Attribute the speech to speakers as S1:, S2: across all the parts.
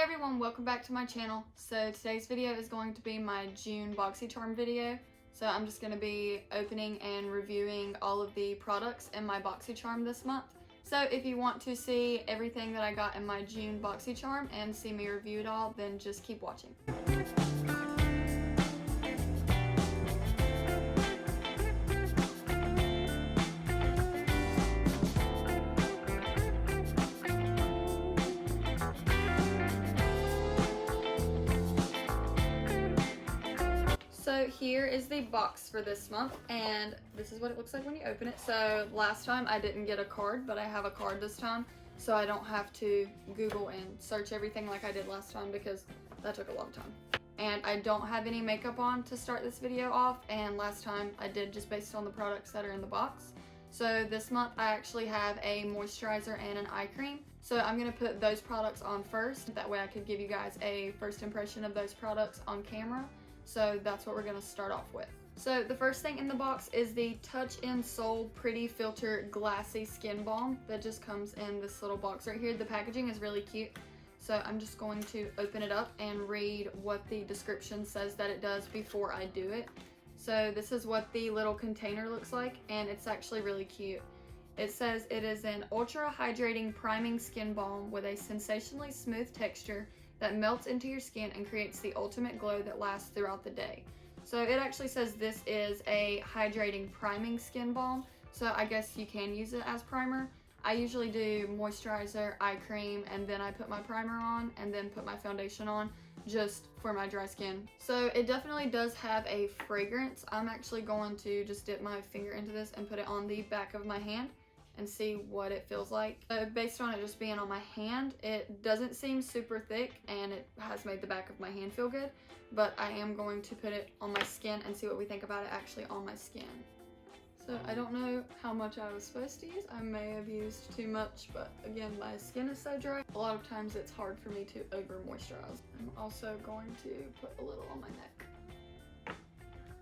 S1: Hey everyone, welcome back to my channel. So today's video is going to be my June Boxycharm video. So I'm just going to be opening and reviewing all of the products in my Boxycharm this month. So if you want to see everything that I got in my June Boxycharm and see me review it all, then just keep watching. So here is the box for this month, and this is what it looks like when you open it. So last time I didn't get a card, but I have a card this time, so I don't have to Google and search everything like I did last time because that took a long time. And I don't have any makeup on to start this video off, and last time I did just based on the products that are in the box. So this month I actually have a moisturizer and an eye cream. So I'm going to put those products on first. That way I could give you guys a first impression of those products on camera. So that's what we're going to start off with. So the first thing in the box is the Touch Insoles Pretty Filter Glassy Skin Balm that just comes in this little box right here. The packaging is really cute. So I'm just going to open it up and read what the description says that it does before I do it. So this is what the little container looks like, and it's actually really cute. It says it is an ultra hydrating priming skin balm with a sensationally smooth texture that melts into your skin and creates the ultimate glow that lasts throughout the day. So it actually says this is a hydrating priming skin balm, so I guess you can use it as primer. I usually do moisturizer, eye cream, and then I put my primer on and then put my foundation on just for my dry skin. So it definitely does have a fragrance. I'm actually going to just dip my finger into this and put it on the back of my hand and see what it feels like. Based on it just being on my hand, it doesn't seem super thick and it has made the back of my hand feel good, but I am going to put it on my skin and see what we think about it actually on my skin. So I don't know how much I was supposed to use. I may have used too much, but again, my skin is so dry. A lot of times it's hard for me to over moisturize. I'm also going to put a little on my neck.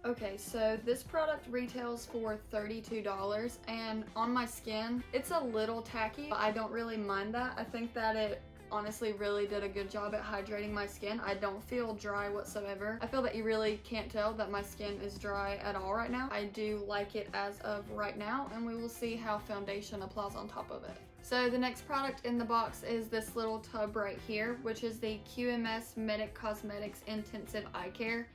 S1: Okay, so this product retails for $32, and on my skin, it's a little tacky, but I don't really mind that. I think that it honestly really did a good job at hydrating my skin. I don't feel dry whatsoever. I feel that you really can't tell that my skin is dry at all right now. I do like it as of right now, and we will see how foundation applies on top of it. So the next product in the box is this little tub right here, which is the QMS Medic Cosmetics Intensive Eye Care.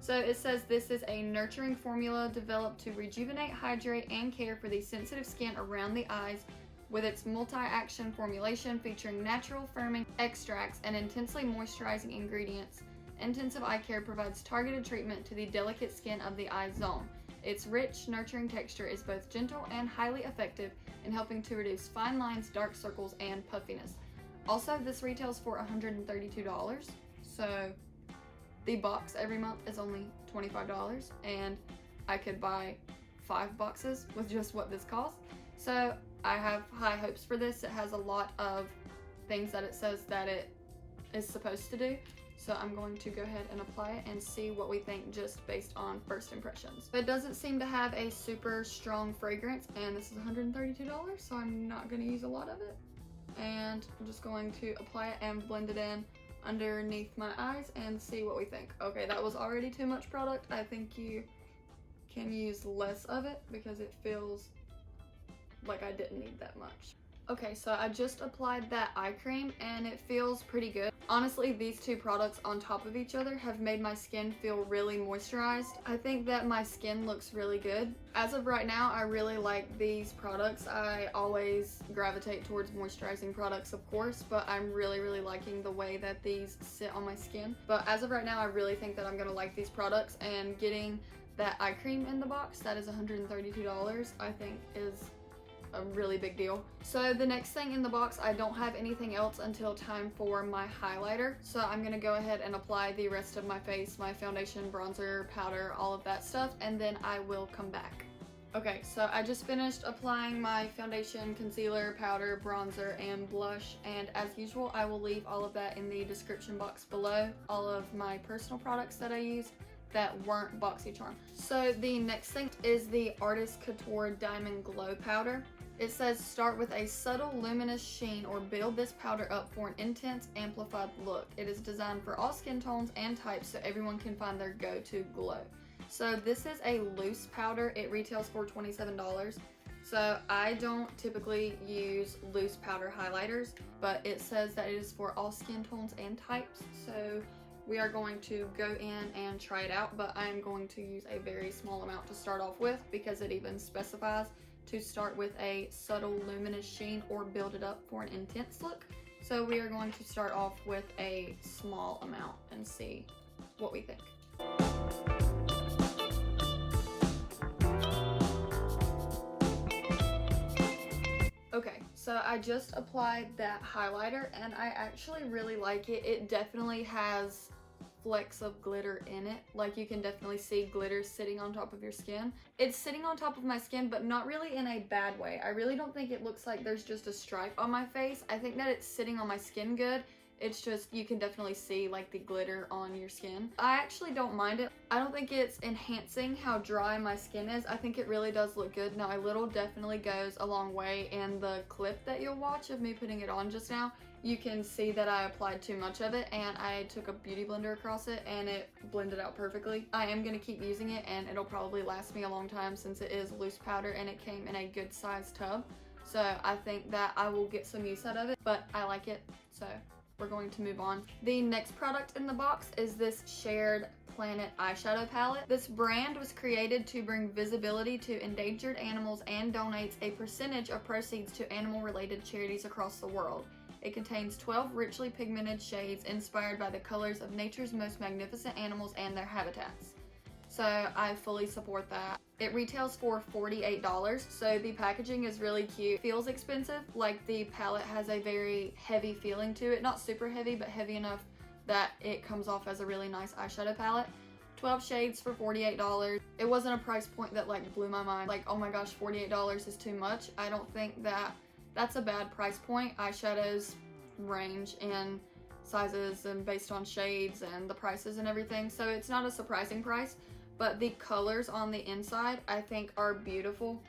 S1: So it says this is a nurturing formula developed to rejuvenate, hydrate, and care for the sensitive skin around the eyes with its multi-action formulation featuring natural firming extracts and intensely moisturizing ingredients. Intensive Eye Care provides targeted treatment to the delicate skin of the eye zone. Its rich, nurturing texture is both gentle and highly effective in helping to reduce fine lines, dark circles, and puffiness. Also, this retails for $132, so the box every month is only $25, and I could buy 5 boxes with just what this costs. So I have high hopes for this. It has a lot of things that it says that it is supposed to do. So I'm going to go ahead and apply it and see what we think just based on first impressions. It doesn't seem to have a super strong fragrance, and this is $132, so I'm not going to use a lot of it. And I'm just going to apply it and blend it in underneath my eyes and see what we think. Okay, that was already too much product. I think you can use less of it because it feels like I didn't need that much. Okay, so I just applied that eye cream and it feels pretty good. Honestly, these two products on top of each other have made my skin feel really moisturized. I think that my skin looks really good. As of right now, I really like these products. I always gravitate towards moisturizing products, of course, but I'm really liking the way that these sit on my skin. But as of right now, I really think that I'm gonna like these products, and getting that eye cream in the box that is $132, I think is a really big deal. So the next thing in the box, I don't have anything else until time for my highlighter. So I'm gonna go ahead and apply the rest of my face, my foundation, bronzer, powder, all of that stuff, and then I will come back. Okay, so I just finished applying my foundation, concealer, powder, bronzer, and blush, and as usual, I will leave all of that in the description box below, all of my personal products that I use that weren't Boxycharm. So the next thing is the Artist Couture Diamond Glow Powder. It says start with a subtle luminous sheen or build this powder up for an intense amplified look. It is designed for all skin tones and types so everyone can find their go-to glow. So this is a loose powder. It retails for $27. So I don't typically use loose powder highlighters, but it says that it is for all skin tones and types. So we are going to go in and try it out, but I'm going to use a very small amount to start off with because it even specifies to start with a subtle luminous sheen or build it up for an intense look. So we are going to start off with a small amount and see what we think. Okay, so I just applied that highlighter and I actually really like it. It definitely has flecks of glitter in it. Like, you can definitely see glitter sitting on top of your skin. It's sitting on top of my skin, but not really in a bad way. I really don't think it looks like there's just a stripe on my face. I think that it's sitting on my skin good. It's just, you can definitely see like the glitter on your skin. I actually don't mind it. I don't think it's enhancing how dry my skin is. I think it really does look good. Now, a little definitely goes a long way. In the clip that you'll watch of me putting it on just now, you can see that I applied too much of it and I took a beauty blender across it and it blended out perfectly. I am going to keep using it and it'll probably last me a long time since it is loose powder and it came in a good sized tub. So I think that I will get some use out of it, but I like it, so we're going to move on. The next product in the box is this Shared Planet eyeshadow palette. This brand was created to bring visibility to endangered animals and donates a percentage of proceeds to animal-related charities across the world. It contains 12 richly pigmented shades inspired by the colors of nature's most magnificent animals and their habitats. So I fully support that. It retails for $48, so the packaging is really cute. Feels expensive, like the palette has a very heavy feeling to it. Not super heavy, but heavy enough that it comes off as a really nice eyeshadow palette. 12 shades for $48. It wasn't a price point that like blew my mind. Like, oh my gosh, $48 is too much. I don't think that that's a bad price point. Eyeshadows range in sizes and based on shades and the prices and everything, so it's not a surprising price. But the colors on the inside I think are beautiful.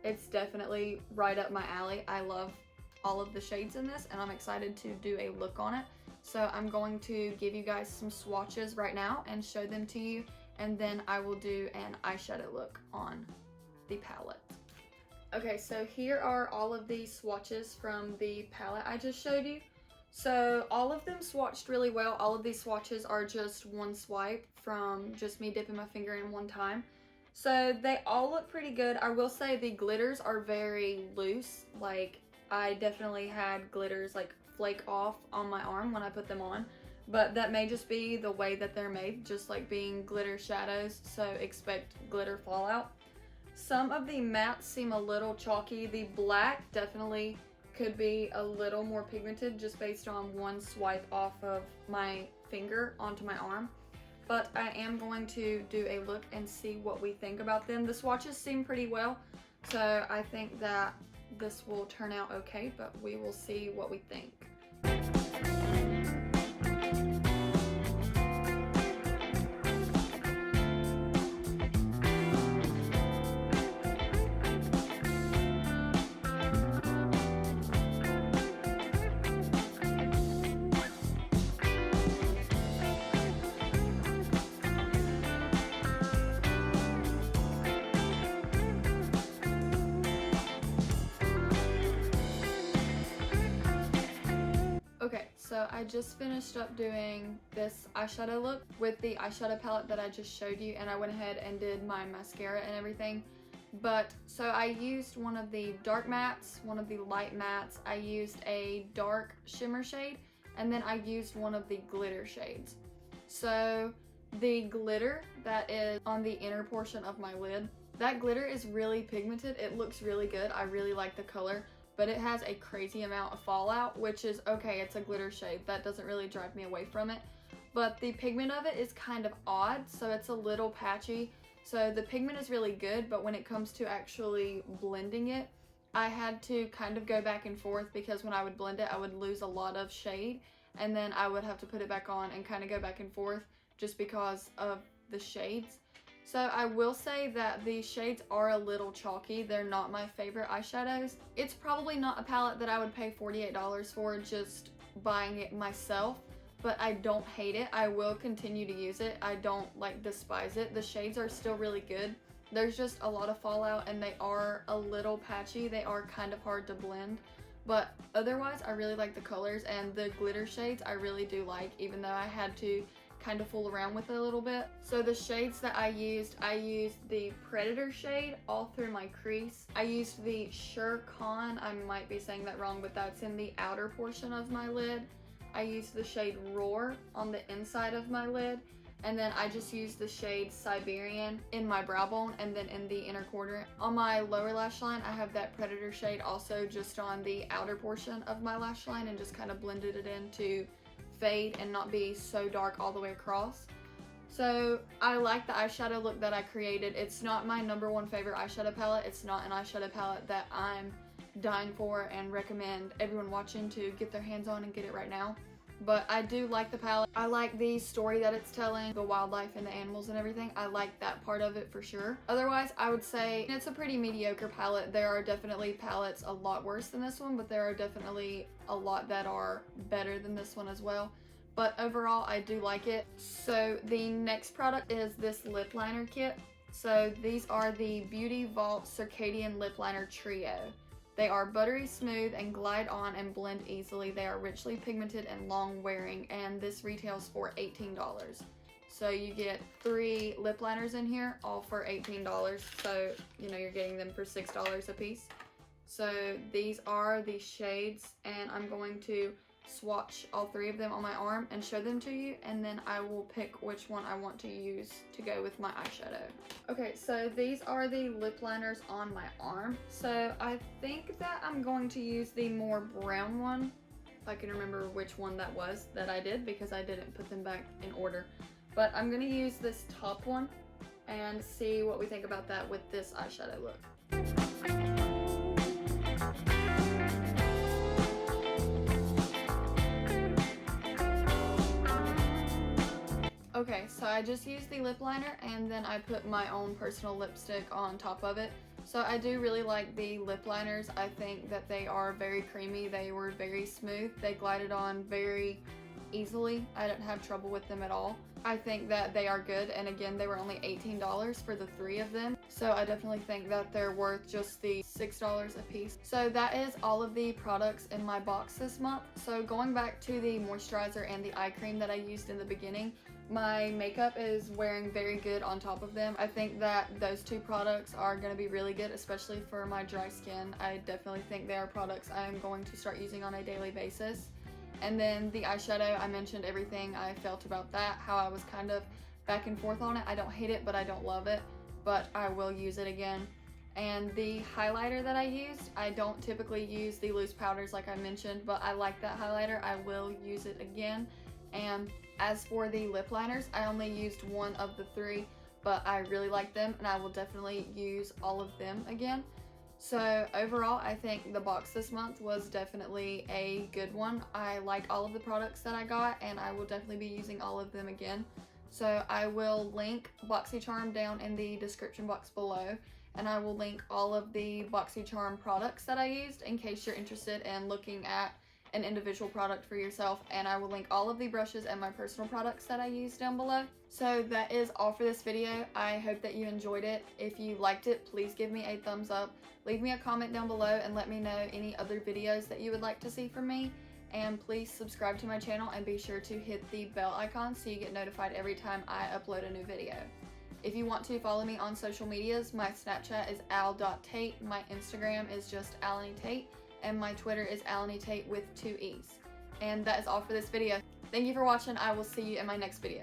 S1: It's definitely right up my alley. I love all of the shades in this and I'm excited to do a look on it. So I'm going to give you guys some swatches right now and show them to you, and then I will do an eyeshadow look on the palette. Okay, so here are all of the swatches from the palette I just showed you. So all of them swatched really well. All of these swatches are just one swipe from just me dipping my finger in one time. So they all look pretty good. I will say the glitters are very loose. Like, I definitely had glitters like flake off on my arm when I put them on. But that may just be the way that they're made, just like being glitter shadows, so expect glitter fallout. Some of the mattes seem a little chalky. The black definitely could be a little more pigmented just based on one swipe off of my finger onto my arm. But I am going to do a look and see what we think about them. The swatches seem pretty well, so I think that this will turn out okay, but we will see what we think. Okay, so I just finished up doing this eyeshadow look with the eyeshadow palette that I just showed you, and I went ahead and did my mascara and everything. But so I used one of the dark mattes, one of the light mattes, I used a dark shimmer shade, and then I used one of the glitter shades. So the glitter that is on the inner portion of my lid, that glitter is really pigmented. It looks really good. I really like the color, but it has a crazy amount of fallout, which is okay. It's a glitter shade. That doesn't really drive me away from it. But the pigment of it is kind of odd, so it's a little patchy. So the pigment is really good, but when it comes to actually blending it, I had to kind of go back and forth because when I would blend it, I would lose a lot of shade, and then I would have to put it back on and kind of go back and forth just because of the shades. So I will say that the shades are a little chalky. They're not my favorite eyeshadows. It's probably not a palette that I would pay $48 for just buying it myself, but I don't hate it. I will continue to use it. I don't like despise it. The shades are still really good. There's just a lot of fallout and they are a little patchy. They are kind of hard to blend, but otherwise I really like the colors, and the glitter shades I really do like, even though I had to kind of fool around with it a little bit. So the shades that I used the Predator shade all through my crease. I used the Shirkan, I might be saying that wrong, but that's in the outer portion of my lid. I used the shade Roar on the inside of my lid, and then I just used the shade Siberian in my brow bone and then in the inner corner. On my lower lash line, I have that Predator shade also just on the outer portion of my lash line, and just kind of blended it in to fade and not be so dark all the way across. So I like the eyeshadow look that I created. It's not my #1 favorite eyeshadow palette. It's not an eyeshadow palette that I'm dying for and recommend everyone watching to get their hands on and get it right now. But I do like the palette. I like the story that it's telling, the wildlife and the animals and everything. I like that part of it for sure. Otherwise, I would say it's a pretty mediocre palette. There are definitely palettes a lot worse than this one, but there are definitely a lot that are better than this one as well. But overall, I do like it. So the next product is this lip liner kit. So these are the Beauty Vault Circadian Lip Liner Trio. They are buttery smooth and glide on and blend easily. They are richly pigmented and long wearing, and this retails for $18. So you get 3 lip liners in here, all for $18. So, you know, you're getting them for $6 a piece. So these are the shades, and I'm going to swatch all 3 of them on my arm and show them to you, and then I will pick which one I want to use to go with my eyeshadow. Okay, so these are the lip liners on my arm. So I think that I'm going to use the more brown one, if I can remember which one that was that I did, because I didn't put them back in order. But I'm going to use this top one and see what we think about that with this eyeshadow look. Okay, so I just used the lip liner and then I put my own personal lipstick on top of it. So I do really like the lip liners. I think that they are very creamy. They were very smooth. They glided on very easily. I didn't have trouble with them at all. I think that they are good, and again, they were only $18 for the 3 of them. So I definitely think that they're worth just the $6 a piece. So that is all of the products in my box this month. So going back to the moisturizer and the eye cream that I used in the beginning, my makeup is wearing very good on top of them. I think that those 2 products are going to be really good, especially for my dry skin. I definitely think they are products I am going to start using on a daily basis. And then the eyeshadow, I mentioned everything I felt about that, how I was kind of back and forth on it. I don't hate it, but I don't love it, but I will use it again. And the highlighter that I used, I don't typically use the loose powders like I mentioned, but I like that highlighter. I will use it again. And as for the lip liners, I only used 1 of the 3, but I really like them and I will definitely use all of them again. So overall, I think the box this month was definitely a good one. I like all of the products that I got, and I will definitely be using all of them again. So I will link Boxycharm down in the description box below, and I will link all of the Boxycharm products that I used in case you're interested in looking at an individual product for yourself, and I will link all of the brushes and my personal products that I use down below. So that is all for this video. I hope that you enjoyed it. If you liked it, please give me a thumbs up. Leave me a comment down below and let me know any other videos that you would like to see from me. And please subscribe to my channel and be sure to hit the bell icon so you get notified every time I upload a new video. If you want to follow me on social medias, my Snapchat is al.tate, my Instagram is just alanytate, and my Twitter is alanytate with 2 E's. And that is all for this video. Thank you for watching. I will see you in my next video.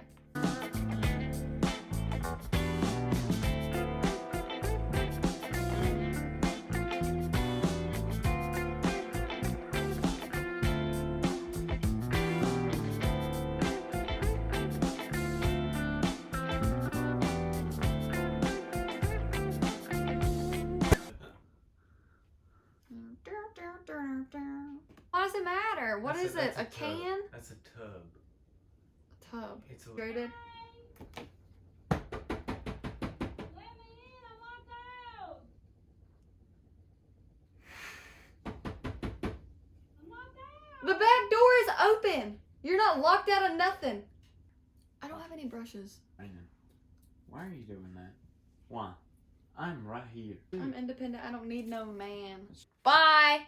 S1: Why does it matter? What is it? A can?
S2: That's a tub.
S1: A tub.
S2: It's a
S1: Graded. in. You're not locked out of nothing. I don't have any brushes.
S2: I know. Why are you doing that? Why? I'm right here.
S1: I'm independent. I don't need no man. Bye.